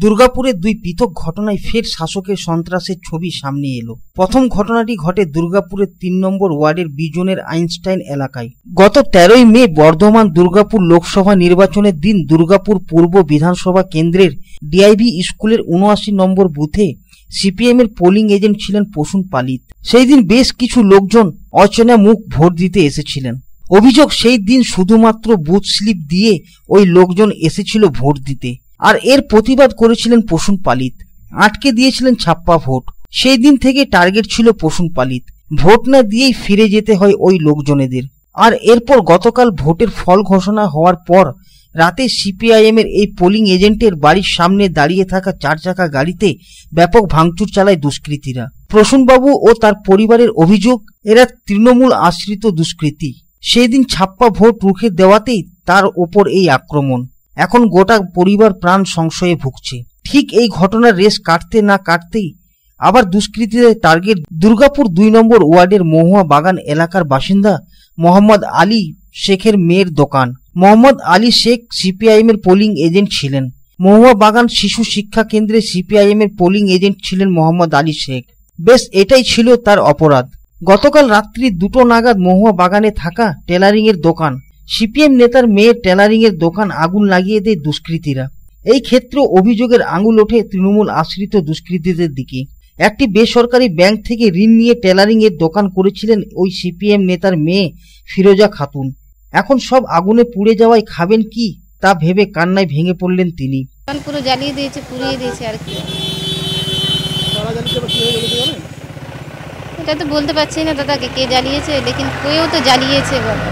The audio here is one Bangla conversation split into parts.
দুর্গাপুরে দুই পৃথক ঘটনায় ফের শাসকের সন্ত্রাসের ছবি সামনে এলো। প্রথম ঘটনাটি ঘটে দুর্গাপুরের 3 নম্বর ওয়ার্ডের বিজনের আইনস্টাইন এলাকায়। গত 13ই মে বর্ধমান দুর্গাপুর লোকসভা নির্বাচনের দিন দুর্গাপুর পূর্ব বিধানসভা কেন্দ্রের ডিআইভি স্কুলের 79 নম্বর বুথে সিপিএম এর পোলিং এজেন্ট ছিলেন প্রসূন পালিত। সেই দিন বেশ কিছু লোকজন অচেনা মুখ ভোট দিতে এসেছিলেন। অভিযোগ, সেই দিন শুধুমাত্র বুথ স্লিপ দিয়ে ওই লোকজন এসেছিল ভোট দিতে, আর এর প্রতিবাদ করেছিলেন প্রসূন পালিত। আটকে দিয়েছিলেন ছাপ্পা ভোট। সেই দিন থেকে টার্গেট ছিল প্রসূন পালিত। ভোট না দিয়েই ফিরে যেতে হয় ওই লোকজনেদের। আর এরপর গতকাল ভোটের ফল ঘোষণা হওয়ার পর রাতে সিপিআইএম এর এই পোলিং এজেন্টের বাড়ির সামনে দাঁড়িয়ে থাকা 4 চাকা গাড়িতে ব্যাপক ভাঙচুর চালায় দুষ্কৃতীরা। প্রসূনবাবু ও তার পরিবারের অভিযোগ, এরা তৃণমূল আশ্রিত দুষ্কৃতী। সেই দিন ছাপ্পা ভোট রুখে দেওয়াতেই তার ওপর এই আক্রমণ। এখন গোটা পরিবার প্রাণ সংশয়ে ভুগছে। ঠিক এই ঘটনার রেশ কাটতে না কাটতেই আবার দুষ্কৃতীদের টার্গেট দুর্গাপুর 2 নম্বর ওয়ার্ডের মহুয়া বাগান এলাকার বাসিন্দা মোহাম্মদ আলী শেখের মেয়ের দোকান। মোহাম্মদ আলী শেখ সিপিআইএম এর পোলিং এজেন্ট ছিলেন। মহুয়া বাগান শিশু শিক্ষা কেন্দ্রে সিপিআইএম এর পোলিং এজেন্ট ছিলেন মোহাম্মদ আলী শেখ। বেশ, এটাই ছিল তার অপরাধ। গতকাল রাত্রি 2টো নাগাদ মহুয়া বাগানে থাকা টেলারিং এর দোকান, সিপিএম নেতার মেয়ের টেলারিং এর দোকান আগুন লাগিয়ে দেয় দুষ্কৃতীরা। এই ক্ষেত্রে অভিযোগের আঙুল ওঠে তৃণমূল আশ্রিত দুষ্কৃতীদের দিকে। একটি বেসরকারি ব্যাংক থেকে ঋণ নিয়ে টেলারিং এর দোকান করেছিলেন ওই সিপিএম নেতার মেয়ে ফিরোজা খাতুন। এখন সব আগুনে পুড়ে যাওয়ায় খাবেন কি তা ভেবে কান্নায় ভেঙে পড়লেন তিনি। পুরো জ্বালিয়ে দিয়েছে, পুড়িয়ে দিয়েছে আর কি। এটা তো বলতে পারছি না দাদাকে কে জ্বালিয়েছে, লেকিন কেউ তো জ্বালিয়েছে বলে।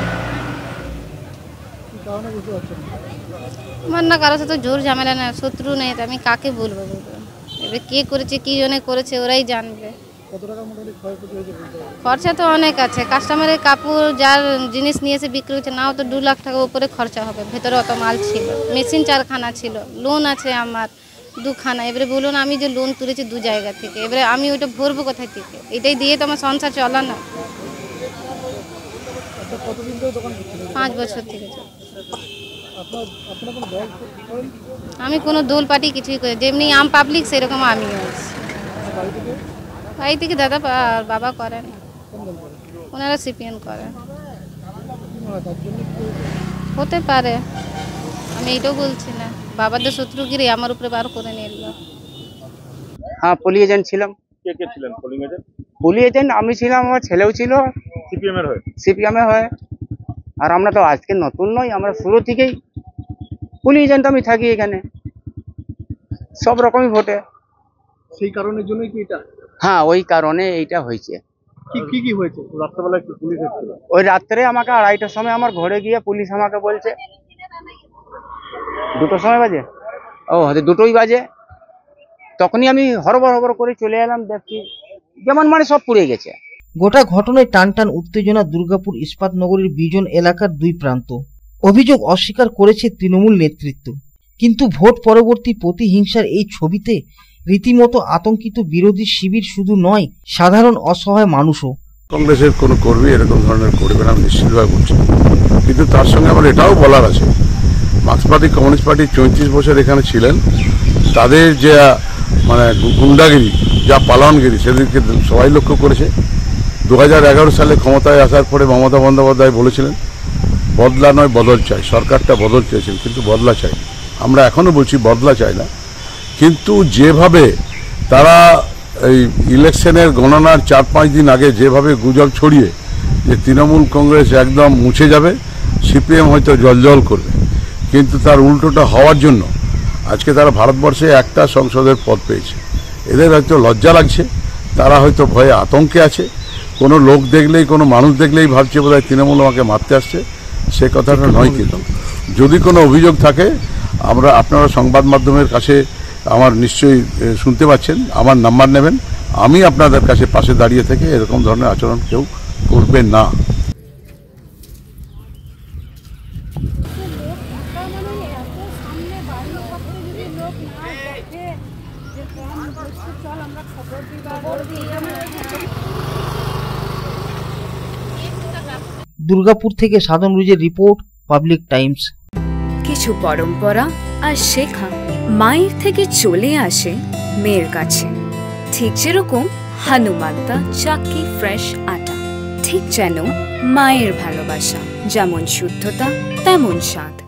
আমার না কারোর সাথে জোর ঝামেলা না, শত্রু নেই, আমি কাকে বলবো? এবার কে করেছে, কি জন্য করেছে ওরাই জানবে। খরচা তো অনেক আছে। কাস্টমারের কাপড় যার জিনিস নিয়েছে বিক্রি হচ্ছে, নাও তো 2 লাখ টাকা উপরে খরচা হবে। ভেতরে অত মাল ছিল, মেশিন 4খানা ছিল, লোন আছে আমার 2খানা। এবারে বলুন, আমি যে লোন তুলেছি 2 জায়গা থেকে, এবারে আমি ওইটা ভরবো কোথায় থেকে? এটাই দিয়ে তো আমার সংসার চলা না। 5 বছর থেকে আমি কোনো দোল পার্টি কিছুই করি, যেমনি আম পাবলিক সেরকম আমিও আছি। বাড়ি থেকে দাদা আর বাবা করেন, ওনারা সিপিএম করেন। হতে পারে, আমি এইটাও বলছি না। বাবাদের শত্রুগিরি আমার উপরে বার করে নিয়ে এলো। হ্যাঁ, পোলিং এজেন্ট ছিলাম। কে কে ছিলেন পোলিং এজেন্ট? পোলিং এজেন্ট আমি ছিলাম, আমার ছেলেও ছিল সিপিএম এর হয়ে। সিপিএম এর হয়। আর আমরা তো আজকে নতুন নই, আমরা শুরু থেকেই পোলিং এজেন্ট আমি থাকি এখানে সব রকমই ভোটে। সেই কারণের জন্যই কি এটা? হ্যাঁ, ওই কারণে এইটা হয়েছে। কি কি হয়েছে? রাত্রেবেলায় পুলিশ এসেছিল। ওই রাত্রে আমাকে 2:30টার সময় আমার ঘরে গিয়ে পুলিশ আমাকে বলছে, 2টোর সময় বাজে, ও হয়তো 2টোই বাজে। তখনই আমি হরবর করে চলে এলাম, দেখছি যেমন মানে সব পুড়ে গেছে। গোটা ঘটনায় টান টান উত্তেজনা দুর্গাপুর ইস্পাত নগরীর বিজন এলাকার 2 প্রান্ত। অভিযোগ অস্বীকার করেছে তৃণমূল নেতৃত্ব, কিন্তু ভোট পরবর্তী প্রতিহিংসার এই ছবিতে রীতিমতো আতঙ্কিত বিরোধী শিবির শুধু নয়, সাধারণ অসহায় মানুষও। কংগ্রেসের কোনো কর্মী এরকম ধরনের করবে না, আমি নিশ্চিতভাবে বলছি। কিন্তু তার সঙ্গে আমার এটাও বলার আছে, মার্ক্সবাদী কমিউনিস্ট পার্টি 34 বছর এখানে ছিলেন, তাদের যে মানে গুন্ডাগিরি, যা পালনগিরি, সেদিকে সবাই লক্ষ্য করেছে। 2011 সালে ক্ষমতায় আসার পরে মমতা বন্দ্যোপাধ্যায় বলেছিলেন বদলা নয় বদল চাই। সরকারটা বদল চেয়েছেন, কিন্তু বদলা চাই। আমরা এখনো বলছি বদলা চাই না, কিন্তু যেভাবে তারা এই ইলেকশনের গণনার 4-5 দিন আগে যেভাবে গুজব ছড়িয়ে যে তৃণমূল কংগ্রেস একদম মুছে যাবে, সিপিএম হয়তো জলজল করবে, কিন্তু তার উল্টোটা হওয়ার জন্য আজকে তারা ভারতবর্ষে একটা সংসদের পদ পেয়েছে। এদের হয়তো লজ্জা লাগছে, তারা হয়তো ভয়ে আতঙ্কে আছে। কোনো লোক দেখলেই, কোনো মানুষ দেখলেই ভাবছে বোধহয় তৃণমূল আমাকে মারতে আসছে। সে কথাটা নয়। কিন্তু যদি কোনো অভিযোগ থাকে, আপনারা সংবাদ মাধ্যমের কাছে আমার নিশ্চয়ই শুনতে পাচ্ছেন, আমার নাম্বার নেবেন, আমি আপনাদের কাছে পাশে দাঁড়িয়ে থেকে এরকম ধরনের আচরণ কেউ করবে না। দুর্গাপুর থেকে সাধন রুজের রিপোর্ট, পাবলিক টাইমস। কিছু পরম্পরা আর শেখা মায়ের থেকে চলে আসে মেয়ের কাছে, ঠিক যেরকম হনুমানতা চাক্কি ফ্রেশ আটা, ঠিক যেন মায়ের ভালোবাসা, যেমন শুদ্ধতা তেমন স্বাদ।